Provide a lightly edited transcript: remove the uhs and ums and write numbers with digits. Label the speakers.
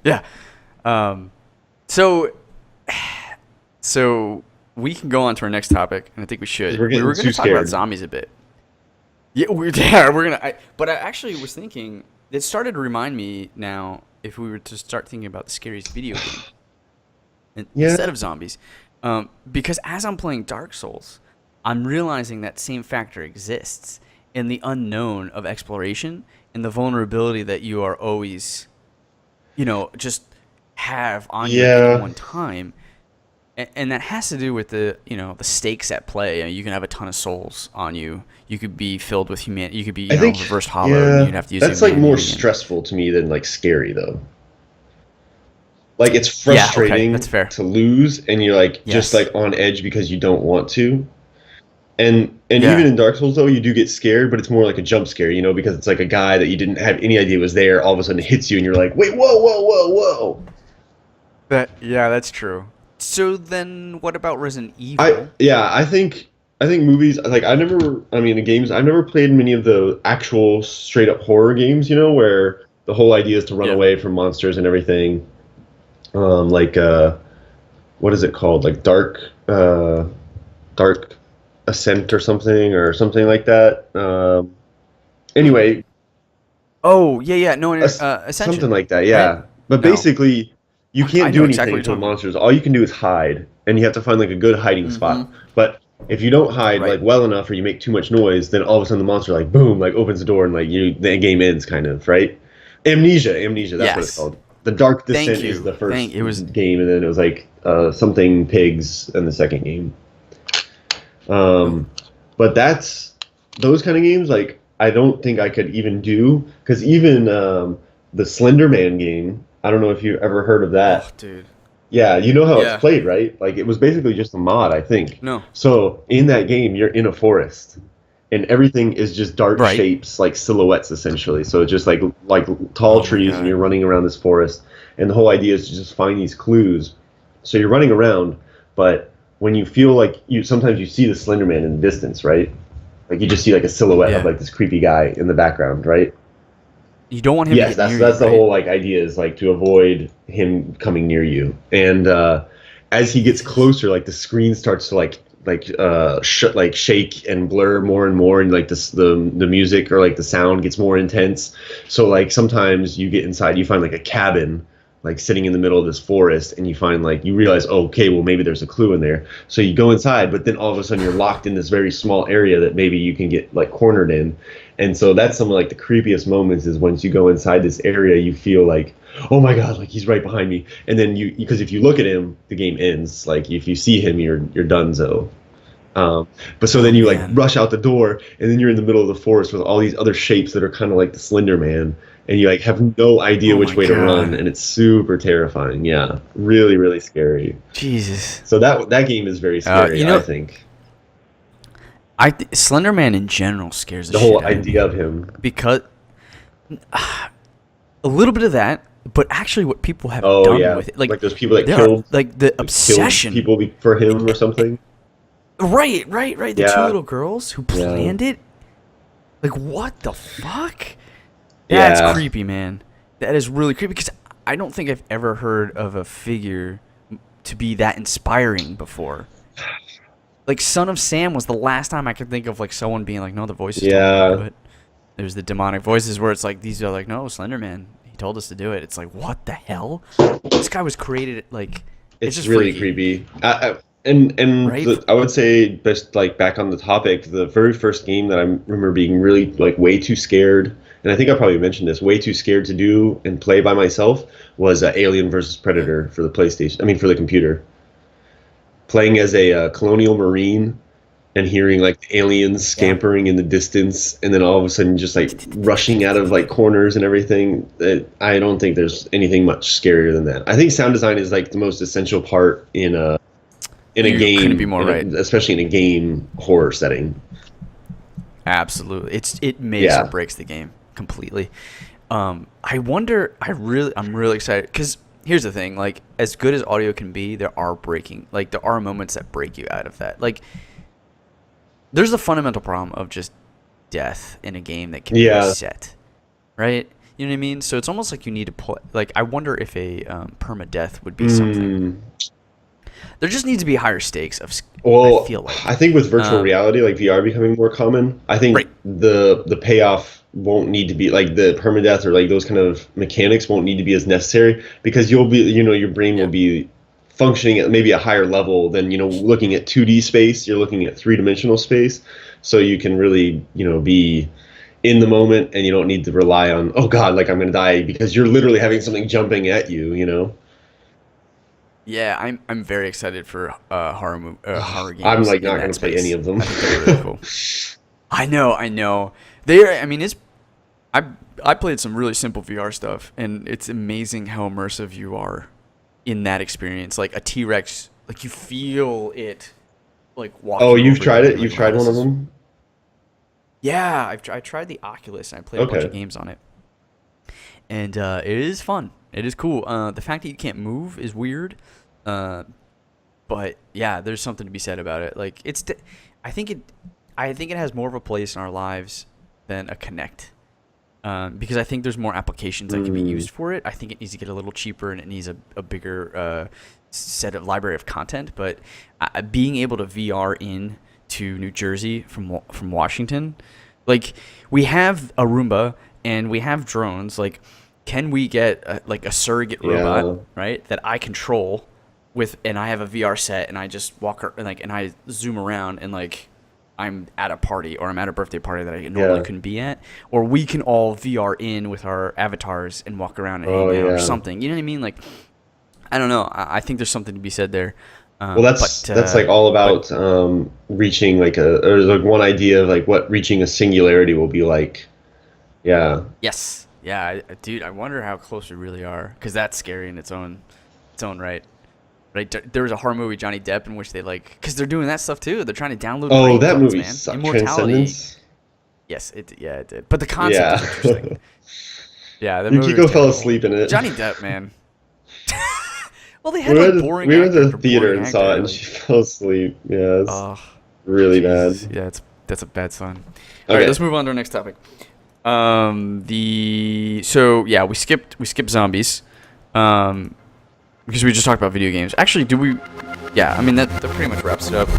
Speaker 1: Yeah. Um, so so we can go on to our next topic, and I think we
Speaker 2: 'Cause
Speaker 1: should.
Speaker 2: we're
Speaker 1: We
Speaker 2: getting
Speaker 1: were going
Speaker 2: too
Speaker 1: to talk about
Speaker 2: scared.
Speaker 1: zombies a bit. Yeah, we're gonna. But I actually was thinking. It started to remind me now if we were to start thinking about the scariest video game instead
Speaker 2: Yeah,
Speaker 1: of zombies, because as I'm playing Dark Souls, I'm realizing that same factor exists in the unknown of exploration and the vulnerability that you are always, just have on you at any
Speaker 2: yeah.
Speaker 1: one time. And that has to do with the stakes at play. You can have a ton of souls on you. You could be filled with human. You could be
Speaker 2: I think,
Speaker 1: reverse hollowed, and
Speaker 2: yeah,
Speaker 1: you'd have to use
Speaker 2: that's like more
Speaker 1: humanity again.
Speaker 2: stressful to me than like scary though. Like it's
Speaker 1: Yeah. Okay. That's
Speaker 2: frustrating
Speaker 1: fair.
Speaker 2: to lose, and you're like just
Speaker 1: Yes.
Speaker 2: like on edge because you don't want to. And even
Speaker 1: Yeah.
Speaker 2: in Dark Souls though, you do get scared, but it's more like a jump scare, because it's like a guy that you didn't have any idea was there. All of a sudden, it hits you, and you're like, wait, whoa, whoa, whoa, whoa.
Speaker 1: Yeah, that's true. So then, what about Resident
Speaker 2: I
Speaker 1: Evil?
Speaker 2: yeah, I think movies like in games I've never played many of the actual straight up horror games, where the whole idea is to run
Speaker 1: Yeah.
Speaker 2: away from monsters and everything. Like what is it called? Like Dark Ascent or something like that.
Speaker 1: Hmm.
Speaker 2: Anyway,
Speaker 1: Oh, yeah, yeah. No,
Speaker 2: something
Speaker 1: Ascension,
Speaker 2: like that,
Speaker 1: right?
Speaker 2: yeah. But
Speaker 1: No,
Speaker 2: basically, you
Speaker 1: I
Speaker 2: can't do
Speaker 1: know exactly what
Speaker 2: anything
Speaker 1: you're
Speaker 2: to the
Speaker 1: talking about.
Speaker 2: monsters. All you can do is hide, and you have to find like a good hiding
Speaker 1: Mm-hmm.
Speaker 2: spot. But if you don't hide
Speaker 1: Right.
Speaker 2: like well enough, or you make too much noise, then all of a sudden the monster like boom, like opens the door, and like the game ends, kind of, right? Amnesia, that's what it's
Speaker 1: Yes.
Speaker 2: called. The Dark
Speaker 1: Thank
Speaker 2: Descent is
Speaker 1: you.
Speaker 2: the first
Speaker 1: It was.
Speaker 2: game, and then it was like something pigs in the second game.
Speaker 1: Ooh.
Speaker 2: But that's those kind of games. Like I don't think I could even do because even the Slender Man game. I don't know if you ever heard of
Speaker 1: Oh,
Speaker 2: that.
Speaker 1: dude.
Speaker 2: Yeah, you know how it's
Speaker 1: Yeah.
Speaker 2: played, right? Like it was basically just a mod, I think.
Speaker 1: No.
Speaker 2: So in that game, you're in a forest, and everything is just dark
Speaker 1: Right.
Speaker 2: shapes, like silhouettes, essentially. So it's just like tall
Speaker 1: Oh my
Speaker 2: trees, and
Speaker 1: god.
Speaker 2: you're running around this forest, and the whole idea is to just find these clues. So you're running around, but when you feel like sometimes you see the Slender Man in the distance, right? Like you just see like a silhouette of
Speaker 1: Yeah.
Speaker 2: like this creepy guy in the background, right?
Speaker 1: You don't want him to
Speaker 2: Yes,
Speaker 1: get
Speaker 2: that's
Speaker 1: near you,
Speaker 2: that's the
Speaker 1: right?
Speaker 2: whole like idea is like to avoid him coming near you. And as he gets
Speaker 1: Jesus.
Speaker 2: closer, like the screen starts to like shake and blur more and more, and like the music or like the sound gets more intense. So like sometimes you get inside, you find like a cabin like sitting in the middle of this forest, and you realize, oh, okay, well maybe there's a clue in there. So you go inside, but then all of a sudden you're locked in this very small area that maybe you can get like cornered in. And so that's some of like the creepiest moments is once you go inside this area, you feel like, oh my god, like he's right behind me. And then because if you look at him, the game ends. Like if you see him, you're donezo. Um, but so
Speaker 1: Oh
Speaker 2: then you like
Speaker 1: man.
Speaker 2: rush out the door, and then you're in the middle of the forest with all these other shapes that are kind of like the Slender Man, and you like have no idea
Speaker 1: Oh
Speaker 2: which
Speaker 1: my
Speaker 2: way to run,
Speaker 1: god.
Speaker 2: and it's super terrifying. Yeah, really, really scary.
Speaker 1: Jesus.
Speaker 2: So that game is very scary,
Speaker 1: You
Speaker 2: I
Speaker 1: know,
Speaker 2: think.
Speaker 1: Slender Man in general scares the
Speaker 2: The
Speaker 1: shit
Speaker 2: whole
Speaker 1: out of
Speaker 2: idea
Speaker 1: me
Speaker 2: of him.
Speaker 1: because a little bit of that, but actually what people have
Speaker 2: Oh
Speaker 1: done
Speaker 2: yeah,
Speaker 1: with it, like
Speaker 2: like those people that
Speaker 1: there are
Speaker 2: killed
Speaker 1: like the
Speaker 2: that killed
Speaker 1: obsession.
Speaker 2: people for him or something.
Speaker 1: Right, right, right. The two
Speaker 2: Yeah,
Speaker 1: little girls who
Speaker 2: yeah,
Speaker 1: planned it. Like what the fuck? That's
Speaker 2: yeah.
Speaker 1: creepy, man. That is really creepy because I don't think I've ever heard of a figure to be that inspiring before. Like Son of Sam was the last time I could think of like someone being like, no, the voices told me to do
Speaker 2: Yeah,
Speaker 1: it. There's the demonic voices where it's like these are like, no, Slender Man, he told us to do it. It's like, what the hell? This guy was created like, it's
Speaker 2: it's
Speaker 1: just
Speaker 2: really
Speaker 1: freaky,
Speaker 2: creepy. And
Speaker 1: right?
Speaker 2: I would say best like back on the topic, the very first game that I remember being really like way too scared, and I think I probably mentioned this, way too scared to do and play by myself was Alien versus
Speaker 1: Yeah.
Speaker 2: Predator for the PlayStation. I mean for the computer. Playing as a colonial marine and hearing like aliens
Speaker 1: Yeah.
Speaker 2: scampering in the distance, and then all of a sudden just like rushing out of like corners and everything. I don't think there's anything much scarier than that. I think sound design is like the most essential part in a
Speaker 1: You couldn't be
Speaker 2: game,
Speaker 1: more right.
Speaker 2: especially in a game horror setting.
Speaker 1: Absolutely. It makes or
Speaker 2: Yeah,
Speaker 1: breaks the game completely. I wonder. I'm really excited because here's the thing. Like, as good as audio can be, there are moments that break you out of that. Like, there's a fundamental problem of just death in a game that can be
Speaker 2: yeah,
Speaker 1: reset, right? You know what I mean? So it's almost like you need to play. Like, I wonder if a permadeath would be something. There just needs to be higher stakes.
Speaker 2: Well,
Speaker 1: I feel like.
Speaker 2: I think with virtual reality, like VR becoming more common, I think
Speaker 1: Right.
Speaker 2: the payoff won't need to be like the permadeath or like those kind of mechanics won't need to be as necessary because you'll be, your brain will be functioning at maybe a higher level than, looking at 2D space, you're looking at three-dimensional space. So you can really, be in the moment and you don't need to rely on, oh God, like I'm going to die because you're literally having something jumping at you.
Speaker 1: Yeah, I'm very excited for horror games.
Speaker 2: I'm like
Speaker 1: in
Speaker 2: not
Speaker 1: that
Speaker 2: going to play
Speaker 1: space.
Speaker 2: any of them.
Speaker 1: I think they're really cool. I know. I mean, I played some really simple VR stuff, and it's amazing how immersive you are in that experience. Like a T-Rex, like you feel it, like walking.
Speaker 2: Oh, you've
Speaker 1: over
Speaker 2: tried
Speaker 1: you,
Speaker 2: it?
Speaker 1: and
Speaker 2: You've
Speaker 1: like,
Speaker 2: tried
Speaker 1: wow,
Speaker 2: one
Speaker 1: this
Speaker 2: of
Speaker 1: is.
Speaker 2: them?
Speaker 1: Yeah, I tried the Oculus, and I played a bunch of
Speaker 2: Okay.
Speaker 1: games on it, and it is fun. It is cool. The fact that you can't move is weird, but yeah, there's something to be said about it. Like I think it has more of a place in our lives than a Kinect. Because I think there's more applications that can be used for it. I think it needs to get a little cheaper and it needs a bigger set of library of content. But being able to VR in to New Jersey from Washington, like we have a Roomba and we have drones. Like, can we get a surrogate robot, right, that I control and I have a VR set and I just and I zoom around and like. I'm at a party or I'm at a birthday party that I normally couldn't be at, or we can all VR in with our avatars and walk around and hang out or something. You know what I mean? Like, I don't know. I think there's something to be said there.
Speaker 2: Well, that's like all about reaching or like one idea of like what reaching a singularity will be like. Yeah.
Speaker 1: Yes. Yeah, dude. I wonder how close we really are, because that's scary in its own right. Right, there was a horror movie, Johnny Depp, in which they because they're doing that stuff too. They're trying to download.
Speaker 2: Oh,
Speaker 1: brain
Speaker 2: that
Speaker 1: codes,
Speaker 2: movie
Speaker 1: man.
Speaker 2: sucked.
Speaker 1: Immortality.
Speaker 2: Transcendence.
Speaker 1: Yes, it did. But the concept is interesting. Yeah, the movie
Speaker 2: Yukiko
Speaker 1: was
Speaker 2: fell
Speaker 1: terrible.
Speaker 2: asleep in it.
Speaker 1: Johnny Depp, man. Well, they had boring.
Speaker 2: We went to the
Speaker 1: actor,
Speaker 2: theater and
Speaker 1: boring
Speaker 2: saw it,
Speaker 1: actor,
Speaker 2: and she fell asleep. Yeah, it's
Speaker 1: Oh,
Speaker 2: really
Speaker 1: Jesus.
Speaker 2: bad.
Speaker 1: Yeah, that's a bad sign. All
Speaker 2: Okay.
Speaker 1: right, let's move on to our next topic. So yeah, we skipped zombies, because we just talked about video games. Actually, yeah, I mean that pretty much wraps it up.